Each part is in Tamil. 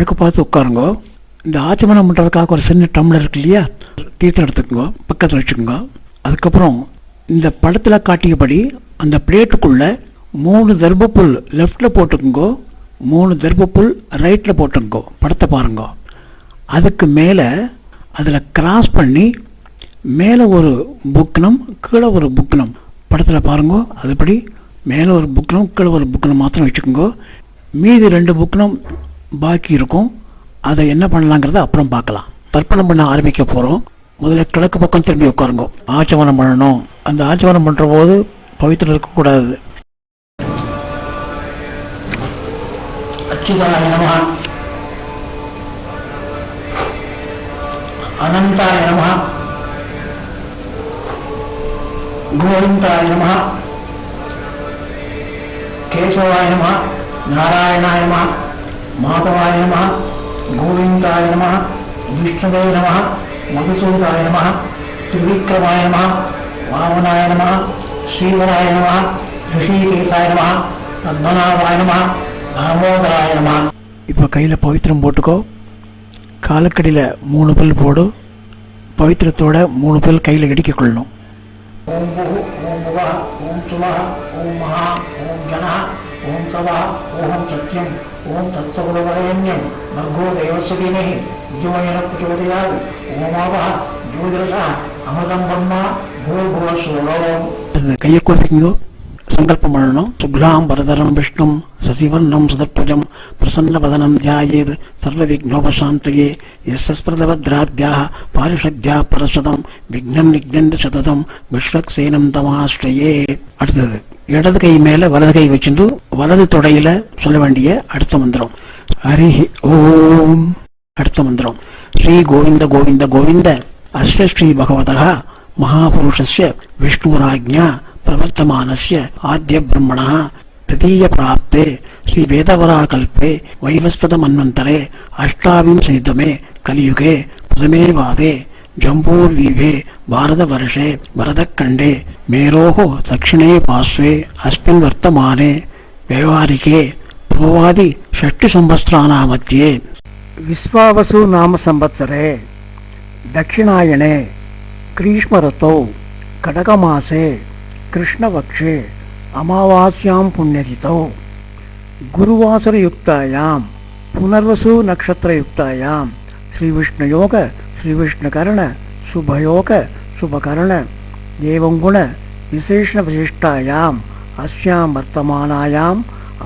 கிழக்கு பார்த்து உட்காருங்கோ. இந்த ஆச்சமனம் பண்ணுறதுக்காக ஒரு சின்ன டம்ளர் இருக்கு இல்லையா, தீர்த்தம் எடுத்துக்கோங்க, பக்கத்தில் வச்சுக்கோங்க. அதுக்கப்புறம் இந்த படத்தில் காட்டியபடி அந்த பிளேட்டுக்குள்ளே 3 தர்பப்புல் லெஃப்டில் போட்டுக்குங்கோ, 3 தர்பப்புல் ரைட்டில் போட்டுங்கோ. படத்தை பாருங்கோ. அதுக்கு மேலே அதில் கிராஸ் பண்ணி மேலே ஒரு புக்னம் கீழே ஒரு புக்னம் படத்தில் பாருங்கோ. அதுபடி மேலே ஒரு புக்னம் கீழே ஒரு புக்னம் மாத்திரம் வச்சுக்கோங்க. மீதி 2 புக்னம் பாக்கி இருக்கும். அதை என்ன பண்ணலாங்கிறத அப்புறம் பார்க்கலாம். தர்ப்பணம் பண்ண ஆரம்பிக்க போகிறோம். முதல்ல கிழக்கு பக்கம் திரும்பி உட்காருங்க. ஆச்சமனம் பண்ணணும். அந்த ஆச்சமனம் பண்ணுற போது பவித்திரம் இருக்கக்கூடாது. அச்சுதாய நமஹ, அனந்தாய நமஹ, கோவிந்தாய நமஹ, கேசவாய நமஹ, நாராயணாய நமஹ, மாதவாய நமஹ, கோவிந்தாய நமஹ, விஷ்ணவே நமஹ, மதுசூதாய நமஹ, திரிவிக்ரமாய நமஹ, வாமனாய நமஹ, ஸ்ரீவராய நமஹ, ரிஷிகேசாய நமஹ, பத்மநாபாய நமஹ, தாமோதராய நமஹ. இப்போ கையில் பவித்திரம் போட்டுக்கோ. காலக்கடியில் 3 பல் போடு. பவித்திரத்தோட 3 பல் கையில் இடிக்க கொள்ளணும். ஓம் புஹு, ஓம் புவா, ஓம் சுவா, ஓம் மகா, ஓம் ஜனா, ஓம் சவா, ஓம் சத்யம், ஓம் தத்சகுலவரேண்யம், நர்கோ தேவஸ்ய தீமஹி த்யோயன பிரச்சோதயாத், ஓமாவஹ ஜோதிரசா அமிர்தம் பிரம்மா பூர்புவ ஸ்வரோம். கையை கோர்ப்பிங்கோ. சங்கல்பம் பண்ணணும். சுக்லாம் வரதரம் விஷ்ணும் சசிவர்ணம் சதத்வஜம் பிரசன்னவதனம் தியாயேத் சர்வ விக்னோபசாந்தயே யஸ்ஸ்பிரதவத்ராத்யாः பாரிஷத்யாः பரசதம் விக்னம் நிக்னந்தி சததம் விஸ்வக்சேனம் தமாஸ்ரயே. அடுத்தது இடது கை மேல வலது கை வச்சுட்டு வலது தொடையில சொல்ல வேண்டிய அடுத்த மந்திரம் ஹரி ஓம். அடுத்த மந்திரம் ஸ்ரீ கோவிந்த கோவிந்த கோவிந்த அஸ்ய ஸ்ரீ பகவதः மகாபுருஷஸ்ய விஷ்ணுராஜ்ஞா பிரவர்த்தமானஸ்ய ஆத்ய பிரம்மணः तृतीय प्राप्ते श्री वेदवराकल्पे वैवस्वत मन्वन्तरे अष्टाविंशतितमे कलियुगे प्रथमे वादे जम्बूर्वीवे भारतवर्षे भरतखण्डे मेरोः दक्षिणे पार्श्वे अस्मिन् वर्तमाने व्यवहारिके पूर्वादि षष्टिसंवत्सराणां मध्ये विश्वावसु नाम संवत्सरे दक्षिणायने ग्रीष्मऋतौ कटकमासे कृष्णपक्षे अमावास्यां पुण्यतिथौ गुरुवासरयुक्तायां पुनर्वसु नक्षत्रयुक्तायां श्रीविष्णुयोग श्रीविष्णुकर्ण शुभयोग शुभकर्ण एवं गुण विशेषण विशिष्टायां अस्यां वर्तमानायां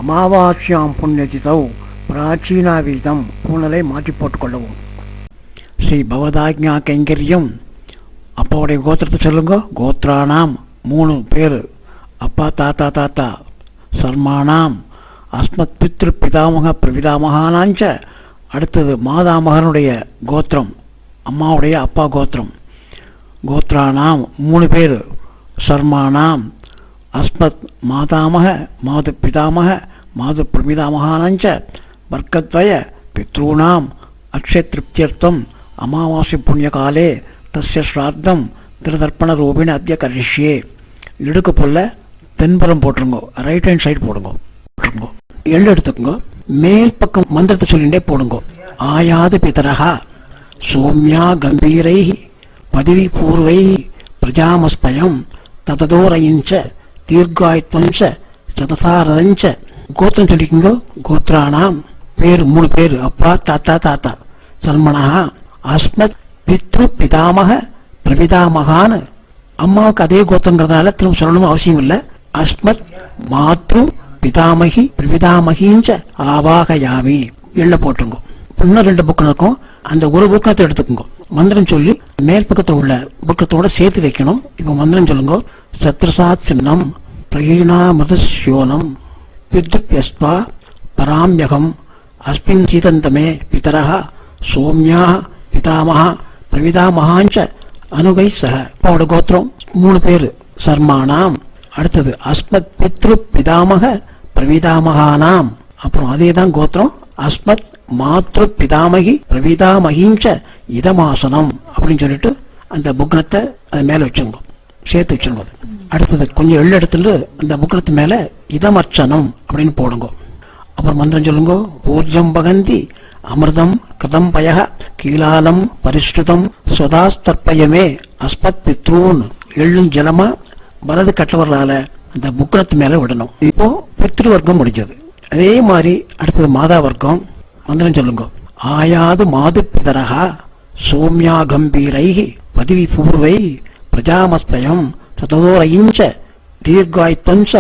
अमावास्यां पुण्यतिथौ प्राचीनावीदं पूनले माറ്റി போட்டுக்கொள்ளவும். ஸ்ரீ பவதாஜ்ஞா கைங்கரியம். அப்பாவுடைய கோத்திரத்தை சொல்லுங்க. கோத்ரானாம் 3 பேர். அப்பா தாத்தா தாத்தா. சர்மானாம் அஸ்மத் பித்ரு பிதாமக பிரபிதாமகானாஞ்ச. அடுத்தது மாதாமகனுடைய கோத்திரம், அம்மாவுடைய அப்பா கோத்திரம். கோத்ரானாம் 3 பேர். சர்மானாம் அஸ்மத் மாதாமக மாது பிதாமக மாது பிரமிதாமகானாஞ்ச வர்க்கத்வய பித்ருணாம் அக்ஷய திருப்தியர்த்தம் அமாவாசை புண்ணியகாலே தஸ்ய ஸ்ராத்தம் திருதர்ப்பண ரூபிண அத்திய கரிஷ்யே. இடுக்கு போல தென்புறம் போட்டுருங்கோ. ரைட் ஹேண்ட் சைடு போடுங்க. எள்ளு எடுத்துக்கோங்க. மேல் பக்கம் மந்திரத்தை சொல்லிகிட்டே போடுங்க. ஆயாது பிதரஹா சோம்யா கம்பீரை பதவி பூர்வை பிரஜாமஸ்பயம் தததோரயிஞ்ச தீர்காயுத்வஞ்ச சதசாரதஞ்ச. கோத்திரம் சொல்லிக்கோங்க. கோத்ரானாம் பேர் 3 பேர். அப்பா தாத்தா தாத்தா. சல்மனா அஸ்மத் பித்ரு பிதாமக பிரபிதாமகான்னு. அம்மாவுக்கு அதே கோத்திரங்கிறதுனால திரும்ப சொல்லணும் அவசியம் இல்லை. அஸ்மத் மாத்ரு பிதாமகி பிரபிதாமகிஞ்ச ஆவாகயாமி. எள்ள போட்டுருங்க. இன்னும் 2 புக்கம் இருக்கும். அந்த ஒரு புக்கத்தை எடுத்துக்கோங்க. மந்திரம் சொல்லி மேல் பக்கத்தில் உள்ள புக்கத்தோட சேர்த்து வைக்கணும். இப்போ மந்திரம் சொல்லுங்க. சத்ரசாத் சின்னம் பிரகீணாமிருதஸ்யோனம் வித்யுப்யஸ்வா பராம்யகம் அஸ்மின் சீதந்தமே பிதரஹ சோம்யா பிதாமஹ பிரவிதாமகாஞ்ச அனுகை சக. அப்பாவோட கோத்திரம் 3 பேர். சர்மானாம். அடுத்தது அஸ்மத் பித்ரு பிதாமக பிரவிதாமகானாம். அப்புறம் அதே தான் கோத்திரம். அஸ்மத் மாத்ரு பிதாமகி பிரவிதாமகிஞ்ச இதமாசனம் அப்படின்னு சொல்லிட்டு அந்த புக்னத்தை அது மேலே வச்சுருங்க, சேர்த்து வச்சுருங்க. அடுத்தது கொஞ்சம் எள்ளு எடுத்துட்டு அந்த புக்னத்து மேலே இதமர்ச்சனம் அப்படின்னு போடுங்க. அப்புறம் மந்திரம் சொல்லுங்க. ஊர்ஜம் பகந்தி அமிர்தம் கிருதம் பய கீலாலம் பரிஷ்டுதம் ஸ்வதாஸ்தர்ப்பயமே அஸ்மத் பித்ரூன். எள்ளும் ஜலமா வலது கட்டவர்களால அந்த புக்கரத்து மேல விடணும். இப்போ பித்ரு வர்க்கம் முடிஞ்சது. அதே மாதிரி அடுத்தது மாதா வர்க்கம். மந்திரம் சொல்லுங்க. ஆயாது மாது பிதரகா சோம்யா கம்பீரைஹி பதிவி பூர்வை பிரஜாமஸ்பயம் ததோரைஞ்ச தீர்காய்த்தஞ்ச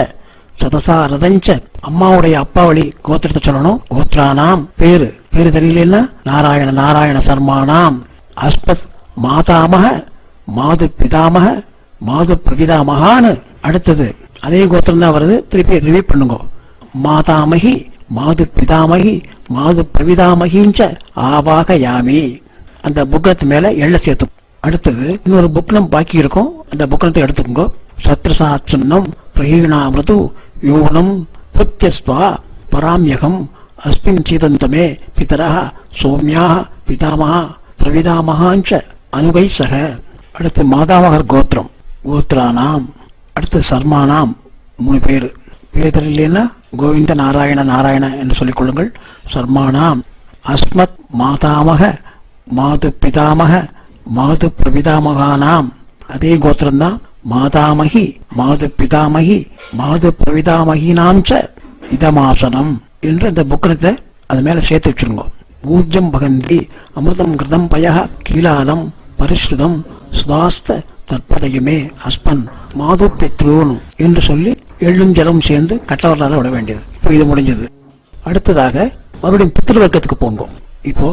சதசா ரதஞ்ச. அம்மாவுடைய அப்பா வழி கோத்திரத்தை சொல்லணும். கோத்ரானாம் பேரு தெரியலன்னா நாராயண நாராயண சர்மானாம் அஸ்மத் மாதாமக மாது பிதாமக மாது பிரபிதாமகான்னு. அடுத்தது அதே கோத்திரம் தான் வருது. திருப்பி ரிவ்யூ பண்ணுங்க. மாதாமகி மாது பிதாமகி மாது பிரபிதாமகிஞ்ச ஆவாக யாமி. அந்த புக்கத்து மேல எள்ள சேர்த்து. அடுத்தது இன்னொரு புக்னம் பாக்கி இருக்கும். அந்த புக்கனத்தை எடுத்துக்கோங்க. சத்ரசாட்சன்னம் பிரஹீணாமிருது யோனம் பிரத்யஸ்வா பராம்யகம் அஸ்மின் சீதந்தமே பிதரஹ சோம்யா பிதாமஹா பிரவிதாமகாஞ்ச அனுகை சக. அடுத்து மாதாமகர் கோத்திரம். கோத்ரானாம். அடுத்து சர்மானாம் 3 பேர். பேர் இல்லைன்னா கோவிந்த நாராயண நாராயண என்று சொல்லிக் கொள்ளுங்கள். சர்மானாம் அஸ்மத் மாதாமக மாது பிதாமக மாது பிரபிதாமகானாம். அதே கோத்திரம்தான். மாதாமகி மாது பிதாமகி மாது பிரவிதாமகினாம் ச இதமாசனம் என்று இந்த புக்கனத்தை அது மேல சேர்த்து வச்சிருங்க. ஊர்ஜம் பகந்தி அமிர்தம் கிருதம் பய கீலாலம் பரிஷ்ருதம் சுதாஸ்த தற்பதையுமே அஸ்மன் மாது பித்ரூன் என்று சொல்லி எள்ளும் ஜலம் சேர்ந்து கட்டவர்களால் விட வேண்டியது. இப்போ இது முடிஞ்சது. அடுத்ததாக மறுபடியும் பித்ரு வர்க்கத்துக்கு போங்க. இப்போ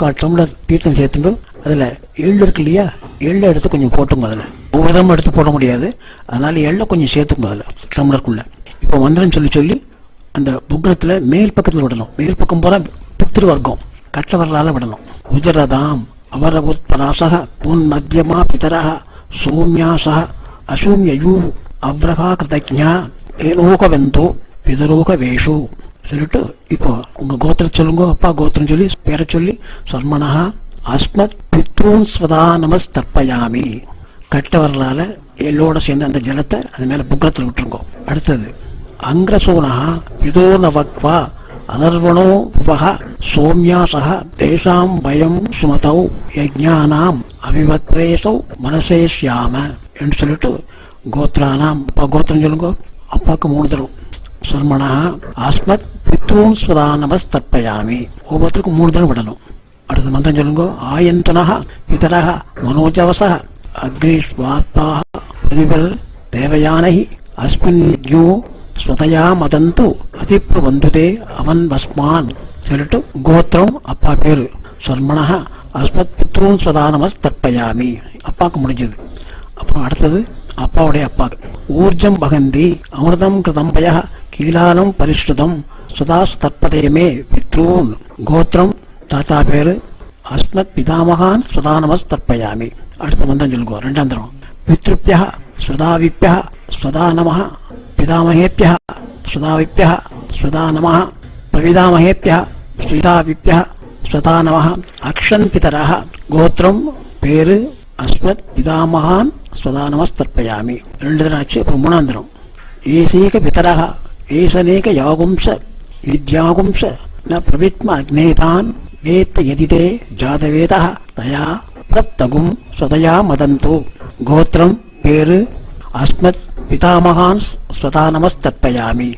1/4 டம்ளர் தீர்த்தம் சேர்த்துட்டு அதுல எள்ளு இருக்கு இல்லையா, எள்ளை எடுத்து கொஞ்சம் போட்டுங்க. அதுல ஒவ்வொரு தரம் எடுத்து போட முடியாது. அதனால எள்ளை கொஞ்சம் சேர்த்துங்க அதுல டம்ளருக்குள்ள. இப்போ மந்திரம் சொல்லி அந்த புக்னத்துல மேல் பக்கத்துல விடணும். மேல் பக்கம் போற பித்ரு வர்க்கம் கட்டவர்களால விடணும். உதரதாம் அவரபுத் பராசக புன் மத்தியமா பிதரஹ சோம்யாசக அசூம்யயூ அவ்ரகா கிருதஜ்ஞா ஏனோகவெந்தோ பிதரோக வேஷு சொல்லிட்டு இப்போ உங்க கோத்திரம் சொல்லுங்க. அப்பா கோத்திரம் சொல்லி பேரை சொல்லி சர்மனஹா அஸ்மத் பித்ரூன் ஸ்வதா நமஸ்தர்ப்பயாமி. கட்டவர்களால எல்லோட சேர்ந்து அந்த ஜலத்தை அது மேல புக்கரத்தில் விட்டுருங்க. அடுத்தது அங்கிரசோனஹா இதோ நவக்வா அதர்வணோ உபஹ சோம்யாசக தேசாம் பயம் சுமதௌ யஜ்ஞானாம் அவிவத்ரேசௌ மனசேஷ்யாம என்று சொல்லிட்டு கோத்ரானாம். அப்பா கோத்திரம் சொல்லுங்க. அப்பாவுக்கு 3 தரம். சர்மணா அஸ்மத் பித்ரூன் ஸ்வதா நமஸ்தர்ப்பயாமி. ஒவ்வொருத்தருக்கும் 3 தரம் விடணும். அடுத்த மந்திரம் சொல்லுங்க. ஆயந்தனஹ பிதரஹ மனோஜவசஹ அக்னிஷ்வாத்பாஹ பிருதிவர் தேவயானஹி அஸ்மின் யஜ்ஞோ ஸ்வதயா மதந்து அதிப்ரு வந்துதே அவன் வஸ்மான் சொல்லிட்டு கோத்திரம் அப்பா பேரு சர்மணஹ அஸ்மத் பித்ரூன் ஸ்வதா நமஸ்தர்ப்பயாமி. அப்பாவுக்கு முடிஞ்சது. அப்புறம் அடுத்தது அப்பாவுடைய அப்பாவுக்கு. ஊர்ஜம் பகந்தி அமிர்தம் கிருதம் பய கீலாலம் பரிஷ்ருதம் சுதாஸ்தர்ப்பதயமே பித்ரூன். கோத்திரம் தாத்தா பேரு அஸ்மத் பிதாமகான் ஸ்வதா நமஸ்தர்ப்பயாமி. அடுத்த மந்திரம் சொல்லுங்க. 2ஆம் தரம். பித்ருப்யா ஸ்வதாவிப்யா ஸ்வதா நமஹ பிதாமகேப்யா ஸ்வதாவிப்யா ஸ்வதா நமஹ பிரவிதாமகேப்யா ஸ்வதாவிப்யா ஸ்வதா நமஹ அக்ஷன் பிதரஹ. கோத்திரம் பேரு அஸ்மத் பிதாமகான் ஸ்வதா நமஸ்தர்ப்பயாமி. 2 தரம் ஆச்சு. அப்புறம் 3ஆம் தரம். ஏசேக பிதரஹ ஏசனேக யாகும்ச வித்யாகும்ச ந பிரவித்ம அக்னேதான் வேத்த யதிதே ஜாதவேதஹ தயா பிரத்தகும் ஸ்வதயா மதந்து. கோத்திரம் பேரு அஸ்மத் பிதாமகான் ஸ்வதா நமஸ்தர்ப்பயாமி.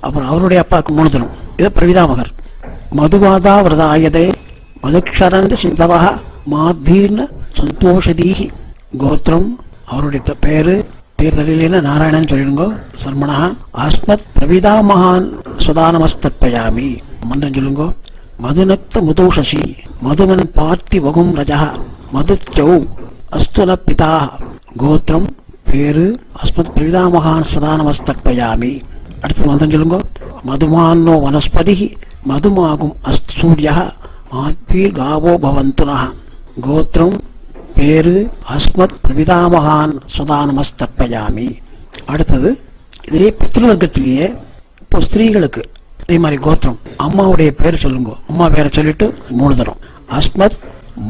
அப்புறம் அவருடைய அப்பாவுக்கு 3 தரம். இது பிரவிதாமகர். மதுவாதா விரதாயதே மதுக்ஷரந்த சிந்தவஹ மாத்தீர்ண சந்தோஷதீஹி. கோத்திரம் அவருடைய பேரு தேர்தலில் நாராயணன் சொல்லிடுங்க. சர்மணா அஸ்மத் பிரவிதாமகான் ஸ்வதா நமஸ்தர்ப்பயாமி. மந்திரம் சொல்லுங்க. மதுநக்த முதோஷசி மதுமன் பார்த்தி வகும் ரஜா மதுச்சௌ அஸ்துல பிதா. கோத்திரம் பேரு அஸ்மத் பிரவிதாமகான் ஸ்வதா நமஸ்தர்ப்பயாமி. அடுத்த மந்திரம் சொல்லுங்க. மதுமானோ வனஸ்பதி மதுமாகும் அஸ்து சூரிய மாத்வீர் காவோ பவந்துனஹ. கோத்திரம் பேரு அஸ்மத் பிரவிதாமகான் ஸ்வதா நமஸ்தர்ப்பயாமி. அடுத்தது இதே பித்ருவர்க்கத்திலேயே இப்போ ஸ்திரீகளுக்கு அதே மாதிரி கோத்திரம் அம்மாவுடைய பேர் சொல்லுங்க. அம்மா பேரை சொல்லிட்டு 3 தரம். அஸ்மத்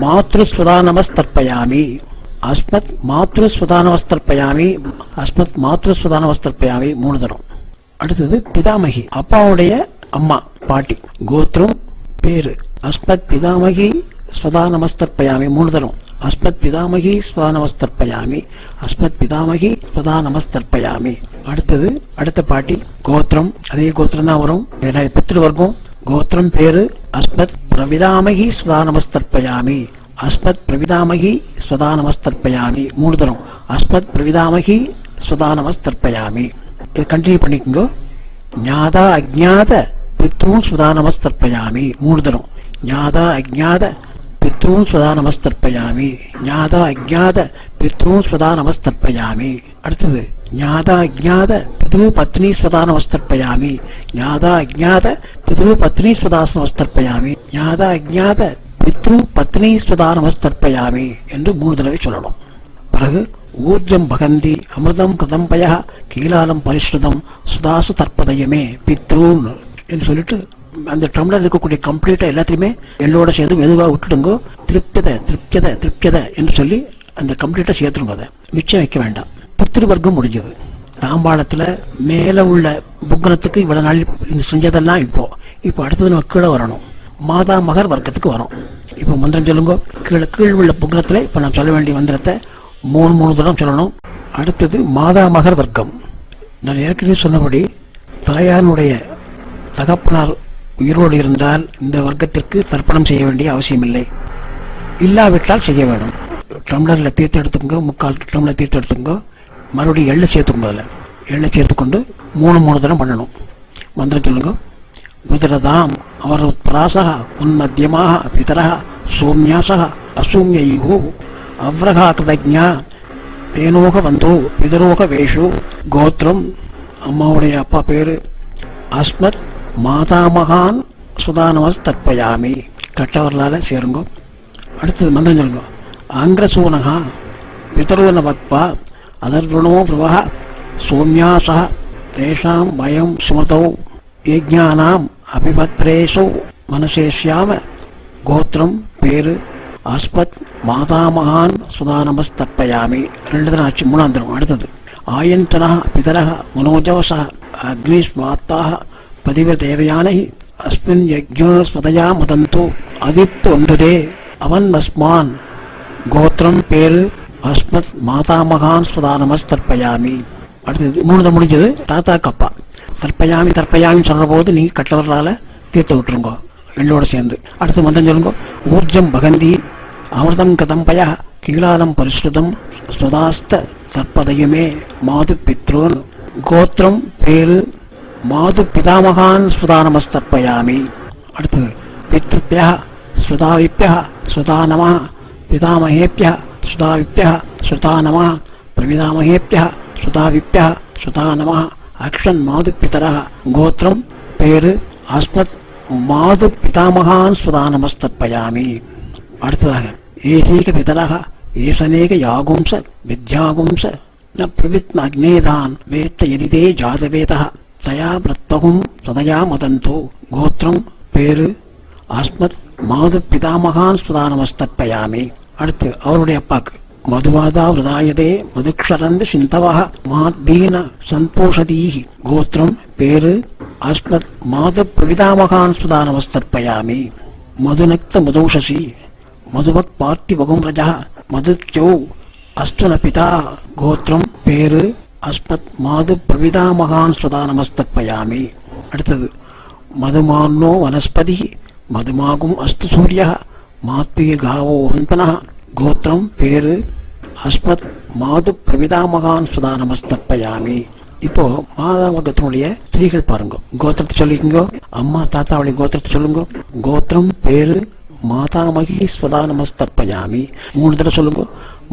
மாத்ருஸ்வதா நமஸ்தர்ப்பயாமி. அஸ்மத் மாத்ருஸ்வதா நமஸ்தர்ப்பயாமி. அஸ்மத் மாத்ருஸ்வதா நமஸ்தர்ப்பயாமி 3 தரம். அடுத்தது பிதாமகி அப்பாவுடைய அம்மா பாட்டி. கோத்திரம் பேரு அஸ்மத் பிதாமகி ஸ்வதா நமஸ்தர்ப்பயாமி 3 தரம். அஸ்மத் பிதாமகி ஸ்வதா நமஸ்தர்ப்பயாமி, அஸ்மத் பிதாமகி ஸ்வதா நமஸ்தர்ப்பயாமி. அடுத்தது அடுத்த பாட்டி கோத்திரம், அதே கோத்திரம் தான் வரும், பித்ரு வர்க்கம். கோத்திரம் பேரு அஸ்மத் பிரவிதாமகி ஸ்வதா நமஸ்தர்ப்பயாமி, அஸ்மத் பிரவிதாமகி ஸ்வதா நமஸ்தர்ப்பயாமி 3 தரம். அஸ்மத் பிரவிதாமகி ஸ்வதா நமஸ்தர்ப்பயாமி. இது கண்டினியூ பண்ணிக்கோங்க. ஞாதா அஜ்ஞாத பித்ருன் ஸ்வதா நமஸ்தர்ப்பயாமி 3 தரம். ஞாதா அஜ்ஞாத பித்ருன் ஸ்வதா நமஸ்தர்ப்பயாமி, ஞாதா அஜ்ஞாத பித்ருன் ஸ்வதா நமஸ்தர்ப்பயாமி. அடுத்தது ஞாதா அஜ்ஞாத பித்ரு பத்னி ஸ்வதா நமஸ்தர்ப்பயாமி, ஞாதா அஜ்ஞாத பித்ரு பத்னி ஸ்வதா நமஸ்தர்ப்பயாமி, ஞாதா அஜ்ஞாத பித்ரு பத்னி ஸ்வதா நமஸ்தர்ப்பயாமி என்று 3 தடவை சொல்லணும். பிறகு ஊர்ஜம் பகந்தி அமிர்தம் கிருதம்பய கீலாலம் பரிஸ்ருதம் சுதாசு தற்பதயமே பித்ரூன் என்று சொல்லிட்டு அந்த டம்ளர் இருக்கக்கூடிய கம்ப்ளீட்டா எல்லாத்தையுமே எள்ளோட சேர்ந்து மெதுவாக விட்டுடுங்க. திருப்தியத திருப்தியத திருப்தியத என்று சொல்லி அந்த கம்ப்ளீட்டா சேர்த்துருங்க. அதை மிச்சம் வைக்க வேண்டாம். பித்ரு வர்க்கம் முடிஞ்சது. தாம்பாளத்துல மேல உள்ள புக்னத்துக்கு இவ்வளவு நாள் செஞ்சதெல்லாம் இப்போ அடுத்தது நம்ம கீழே வரணும். மாதா மகர் வர்க்கத்துக்கு வரும். இப்போ மந்திரம் சொல்லுங்க. கீழ் உள்ள புக்னத்துல இப்ப நான் சொல்ல வேண்டிய மந்திரத்தை 3 தடவை சொல்லணும். அடுத்தது மாதா மகர் வர்க்கம். நான் ஏற்கனவே சொன்னபடி தாயாருடைய தகப்பனார் உயிரோடு இருந்தால் இந்த வர்க்கத்திற்கு தர்ப்பணம் செய்ய வேண்டிய அவசியம் இல்லை. இல்லாவிட்டால் செய்ய வேண்டும். டம்ளரில் தீர்த்து எடுத்துக்கோ, 3/4 டம்ளர் தீர்த்து எடுத்துக்கோ, மறுபடியும் எள்ளை சேர்த்துக்கோங்க. அதில் எள்ளை சேர்த்துக்கொண்டு 3 தரம் பண்ணணும். மந்திரம் சொல்லுங்க. குதிரதாம் அவர் பிராசக உன்மத்தியமாக பிதரக சோம்யாசக அசூமியோ அவ்ரகா கிருதஜா தேனோக வந்தோ பிதரோக வேஷு. கோத்திரம் அம்மாவுடைய அப்பா பேரு அஸ்மத் மாதாமகான் சுதா நமஸ்தர்ப்பயாமி. கட்டவர்களால சேருங்க. அடுத்தது மந்திரம் சொல்லுங்க. அங்கிரசூனகா பிதரோன பக்வா அதர்வணோ பிரவஹ சோம்யாசா தேஷாம் பயம் சுமதௌ யஜ்ஞானாம் அபிபத்ரேசோ மனசேஷ்யாம. கோத்திரம் பேரு அஸ்மத் மாதாமகான் சுதா நமஸ்தர்ப்பயாமி 2 தரம் ஆச்சு. 3ஆம் தரம். அடுத்தது ஆயந்தனः பிதரः மனோஜவசः அக்னிஸ்வாத்தாக பதிவதேவயானை அஸ்மின் யஜ்ஞஸ்வதயா மதந்தோ அதிப்து ஒன்றுதே அவன் மஸ்மான். கோத்திரம் பேரு அஸ்மத் மாதாமகான் ஸ்வதா நமஸ்தர்ப்பயாமி. அடுத்தது 3 தரம் முடிஞ்சது. தாத்தா கப்பா தர்ப்பயாமி தர்ப்பயாமி சொல்ற போது நீங்க கட்டவர்களால தீர்த்து விட்டுருங்க எள்ளோட சேர்ந்து. அடுத்து மந்திரம் சொல்லுங்க. ஊர்ஜம் பகந்தி அமிர்தம் கதம்பய கீலாலம் பரிஸ்ருதம் ஸ்வதாஸ்த சர்ப்பதயமே மாது பித்ரோன். கோத்திரம் பேரு மாது பிதாமகான் ஸ்வதா நமஸ்தர்ப்பயாமி. அடுத்தது பித்ருப்யா ஸ்வதாவிப்யா ஸ்வதா நம பிதாமகேப்யா ஸ்வதாவிப்யா ஸ்வதா நம பிரவிதாமகேப்யா ஸ்வதாவிப்யா ஸ்வதா நம அக்ஷன் மாது பிதரः. கோத்திரம் பேரு அஸ்மத் மாது பிதாமகான் ஸ்வதா நமஸ்தர்ப்பயாமி. அடுத்ததாக ஏசேக பிதரः ஏசனேக யாகும்ச வித்யாகும்ச ந பிரவித்ன அக்னேதான் வேத்த எதிதே ஜாதவேதः தயா பிரத்வகும் சதயா மதந்தோ. கோத்திரம் பேரு அஸ்மத் மாது பிதாமகான் ஸ்வதா நமஸ்தர்ப்பயாமி. அடுத்து அவருடைய அப்பாக்கு மதுவாதா விரதாயதே மதுக்ஷரந்து சிந்தவः மாத்பீன சந்தோஷதீஹி. கோத்திரம் பேரு அஸ்மத் மாது பிரவிதாமகான் ஸ்வதா நமஸ்தர்ப்பயாமி. மதுநக்த மதோஷசி மதுவத் பார்த்திவகும் ரஜः மதுத்யோ அஸ்துன பிதா. கோத்திரம் பேரு அஸ்மத் மாது பிரவிதாமகான் ஸ்வதா நமஸ்தர்ப்பயாமி. அடுத்தது மதுமான்னோ வனஸ்பதி மதுமாகும் அஸ்து சூரிய மாத்வீர்காவோ ஹன்பனः. கோத்திரம் பேரு அஸ்மத் மாது பிரவிதாமகான் ஸ்வதா நமஸ்தர்ப்பயாமி. இப்போ மாதாவர்க்கத்தினுடைய ஸ்திரீகள் பாருங்க. கோத்திரத்தை சொல்லிக்கோங்க. அம்மா தாத்தாவுடைய கோத்திரத்தை சொல்லுங்க. கோத்திரம் பேரு மாதாமகி ஸ்வதா நமஸ்தர்ப்பயாமி. 3 தடவை சொல்லுங்க.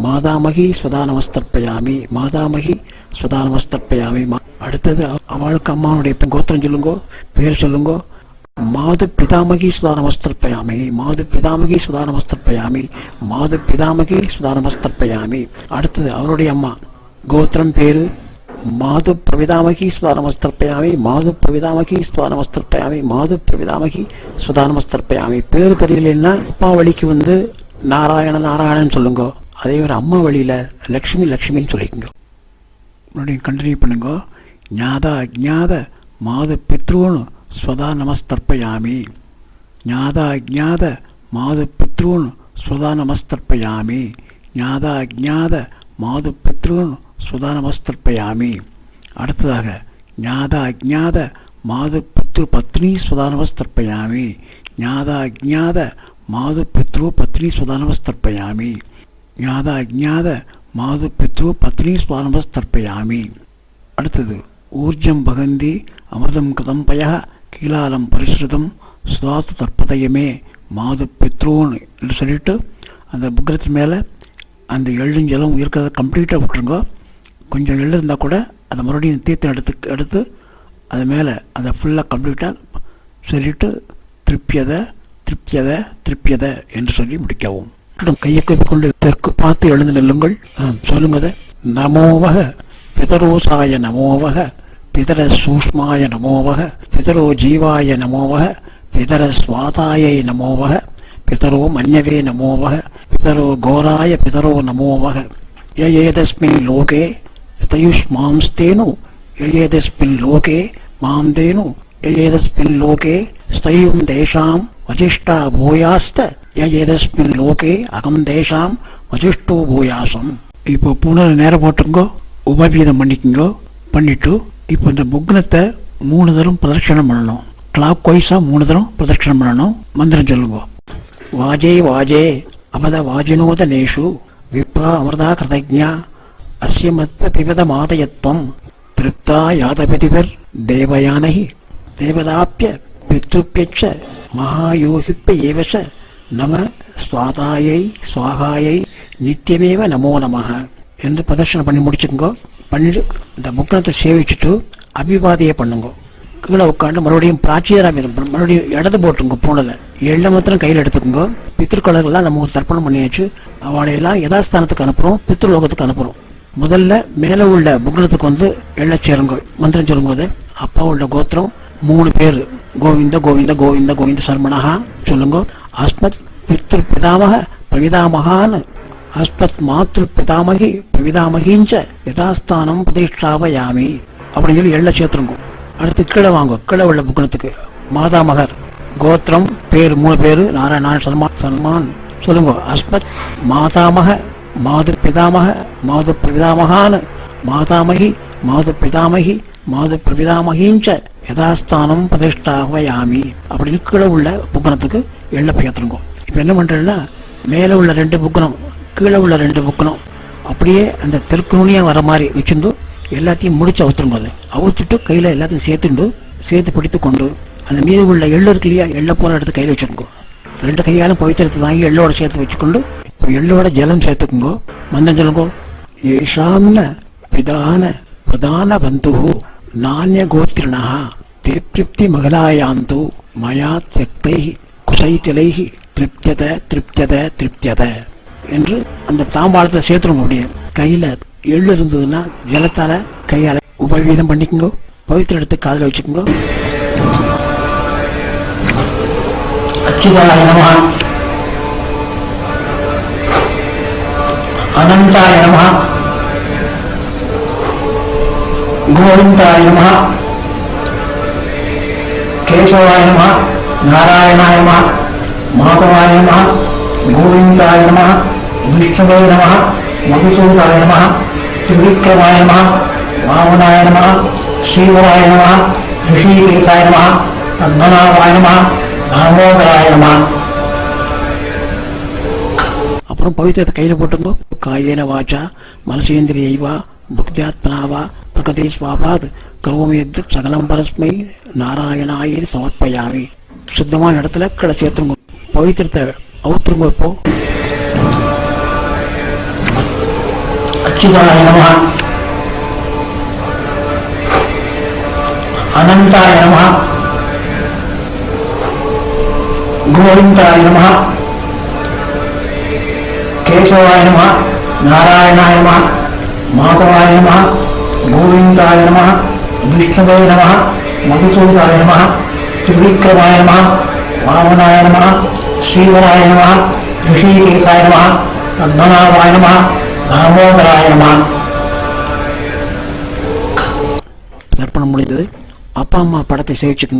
மாதாமகி ஸ்வதா நமஸ்தர்ப்பயாமி, மாதாமகி ஸ்வதா நமஸ்தர்ப்பயாமி. அடுத்தது அவளுக்கு அம்மாவுடைய கோத்திரம் சொல்லுங்க, பேர் சொல்லுங்க. மாது பிதாமகி ஸ்வதா நமஸ்தர்ப்பயாமி, மாது பிதாமகி ஸ்வதா நமஸ்தர்ப்பயாமி, மாது பிதாமகி ஸ்வதா நமஸ்தர்ப்பயாமி. அடுத்தது அவருடைய அம்மா கோத்திரம் பேரு மாது பிரவிதாமகி ஸ்வதா நமஸ்தர்ப்பயாமி, மாது பிரவிதாமகி ஸ்வதா நமஸ்தர்ப்பயாமி, மாது பிரவிதாமகி ஸ்வதா நமஸ்தர்ப்பயாமி. பேரு தெரியலன்னா அப்பா வழிக்கு வந்து நாராயணன் நாராயணன் சொல்லுங்க. அதே மாதிரி அம்மா வழியில லக்ஷ்மி லக்ஷ்மின்னு சொல்லிக்கோங்க. மறுபடியும் கண்டினியூ பண்ணுங்க. ஞாத அஜ்ஞாத மாது பித்ருன்னு ஸ்வதா நமஸ்தர்ப்பயாமி. ஞாதா அஜ்ஞாத மாது பித்ரூன் ஸ்வதா நமஸ்தர்ப்பயாமி. ஞாதா அஜ்ஞாத மாது பித்ரூன் ஸ்வதா நமஸ்தர்ப்பயாமி. அடுத்ததாக ஞாதா அஜ்ஞாத மாது பித்ரு பத்னி ஸ்வதா நமஸ்தர்ப்பயாமி. ஞாதா அஜ்ஞாத மாது பித்ரு பத்னி ஸ்வதா நமஸ்தர்ப்பயாமி. ஞாதா அஜ்ஞாத மாது பித்ரு பத்னி ஸ்வதா நமஸ்தர்ப்பயாமி. அடுத்தது ஊர்ஜம் பகந்தி அமிர்தம் கதம்பய கீலாலம் பரிஸ்ருதம் ஸ்வாத்து தற்பதயமே மாது பித்ரூன் என்று சொல்லிட்டு அந்த புக்கிரத்து மேலே அந்த எள்ளும் ஜலம் இருக்கிறத கம்ப்ளீட்டாக விட்டுருங்க. கொஞ்சம் எள்ளு இருந்தால் கூட அதை மறுபடியும் தீர்த்தம் எடுத்து அது மேலே அதை ஃபுல்லாக கம்ப்ளீட்டாக சொல்லிட்டு திருப்பியதை திருப்பியதை திருப்பியதை என்று சொல்லி முடிக்கவும். கையை கொண்டு தெற்கு பார்த்து எழுந்து நில்லுங்கள். சொல்லுங்க. நமோவக பிதரோசாய நமோவக பிதர சூஷ்மாய நமோவக பிதரோ ஜீவாய நமோவக பிதர ஸ்வாதாயை நமோவக பிதரோ மன்யவே நமோவக பிதரோ கோராய பிதரோ நமோவக யேதஸ்மின் லோகே ஸ்தயுஷ்மாம்ஸ்தேனு யேதஸ்மின் லோகே மாம் தேனு யேதஸ்மின் லோகே ஸ்தயும் தேஷாம் வசிஷ்டா பூயாஸ்த யேதஸ்மின் லோகே அகம் தேஷாம் வசிஷ்டோ பூயாசம். இப்போ புனர நேரம் போட்டுங்கோ, உபவீதம் பண்ணிக்கோங்க. பண்ணிட்டு இப்போ இந்த புக்னத்தை 3 தரம் பிரதட்சணம் பண்ணணும். கிளாக் வைஸாக 3 தரம் பிரதட்சணம் பண்ணணும். மந்திரம் சொல்லுங்க. வாஜே வாஜே அமத வாஜினோத நேஷு விப்ரா அமிர்தா கிருதஜ்ஞா அஸ்ய மத்வ பிபத மாதயத்வம் திருப்தா யாதபதிவர் தேவயானஹி தேவதாப்பிய பித்ருப்யச்ச மகாயோகிப்ப ஏவச நம ஸ்வாதாயை ஸ்வாகாயை நித்தியமேவ நமோ நமக என்று பிரதர்ஷனம் பண்ணி முடிச்சுக்கோங்க. பண்ணிட்டு இந்த புக்கனத்தை சேவிச்சுட்டு அபிவாதியை பண்ணுங்க. கீழே உட்காந்து மறுபடியும் பிராச்சியராமிதம் மறுபடியும் இடது போட்டுங்க. பூனலை எள்ள மாத்திரம் கையில் எடுத்துக்கோங்க. பித்ருக்கலர்கள்லாம் நம்ம தர்ப்பணம் பண்ணியாச்சு. அவளை எல்லாம் யதாஸ்தானத்துக்கு அனுப்புகிறோம், பித்ருலோகத்துக்கு அனுப்புகிறோம். முதல்ல மேலே உள்ள புக்னத்துக்கு எள்ள சேருங்க. மந்திரம் சொல்லும்போது அப்பாவோட கோத்திரம் 3 பேர் கோவிந்த கோவிந்த கோவிந்த கோவிந்த சர்மணஹா சொல்லுங்க. அஸ்மத் பித்ரு பிதாமக பிரவிதாமகான்னு அஸ்மத் மாத்ரு பிதாமகி பிரவிதாமகிஞ்ச யதாஸ்தானம் பிரதிஷ்டாவயாமி அப்படின்னு சொல்லி எள்ள சேர்த்துருங்க. அடுத்து கீழே வாங்க. கீழே உள்ள புக்கணத்துக்கு மாதாமகர் கோத்திரம் பேர் 3 பேர் நாராயண சல்மான் சொல்லுங்க. அஸ்மத் மாதாமக மாது பிதாமக மாது பிரவிதாமகான்னு மாதாமகி மாது பிதாமகி மாது பிரவிதாமகிஞ்ச யதாஸ்தானம் பிரதிஷ்டாவயாமி அப்படின்னு கீழே உள்ள புக்கணத்துக்கு எள்ள சேர்த்துருங்க. இப்போ என்ன பண்ணுறேன்னா மேலே உள்ள 2 புக்கணம் கீழே உள்ள 2 புக்கணம் அப்படியே அந்த தெற்கு நுனியாக வர மாதிரி வச்சுட்டு எல்லாத்தையும் முடிச்சு அவுத்துருங்க. அதை அவுத்துட்டு கையில் எல்லாத்தையும் சேர்த்து பிடித்து கொண்டு அந்த மீது உள்ள எள்ளு இருக்கு இல்லையா, எள்ளை போகிற எடுத்து கையில் வச்சுருக்கோ. 2 கையாலும் பவித்திரத்தை தாங்கி எள்ளோட சேர்த்து வச்சுக்கொண்டு இப்போ எள்ளோட ஜலம் சேர்த்துக்குங்கோ. மந்தம் சொல்லுங்கோ. ஏஷாம்ன பிதான பிரதான பந்து நானிய கோத்திரிணா திருப்தி மகளாயாந்து மயா தெக்தை குசைத்திலை திருப்தியத திருப்தியத திருப்தியத என்று அந்த தாம்பாளத்தில் சேர்த்துருங்க. அப்படியே கையில் எள்ளு இருந்ததுன்னா ஜலத்தால் கையால் உபவீதம் பண்ணிக்கோங்க. பவித்திர எடுத்து காதில் வச்சுக்கோங்க. அச்சுதாய நமஹ அனந்தாய நமஹ கோவிந்தாய நமஹ கேசவாய நமஹ நாராயணாய நமஹ மாதவாய நமஹ கோவிந்தாய நமஹ விஷ்ணுவே நமஹ மதுசூதாய நமஹ திரிவிக்ரமாய நமஹ வாமனாய நமஹ ஸ்ரீவராய நமஹ ரிஷிகேசாய நமஹ பத்மநாபாய நமஹ தாமோதராய நமஹ. அப்புறம் பவித்திரத்தை கையில் போட்டுங்க. காயேன வாச்சா மனசேந்திரியைவா புக்தியாத்மனாவா பிரகதி ஸ்வாபாத் கரோமி யத் சகலம் பரஸ்மை நாராயணாய சமர்ப்பயாமி. சுத்தமான இடத்துல கீழே சேர்த்துருங்க. பவித்திரத்தை அவுத்துருங்க. இப்போ அச்சுதாய நமஹ அனந்தாய நமஹ கோவிந்தாய நமஹ கேசவாய நமஹ நாராயணாய நமஹ மாதவாய நமஹ கோவிந்தாய நமஹ விஷ்ணுவே நமஹ மதுசூதாய நமஹ திரிவிக்ரமாய நமஹ வாமனாய நமஹ ஸ்ரீவராய நமஹ ரிஷிகேசாய நமஹ பத்மநாபாய நமஹ தாமோதராய நமஹ. தர்ப்பணம் முடிந்தது. அப்பா அம்மா படத்தை சேவிச்சுக்குங்க.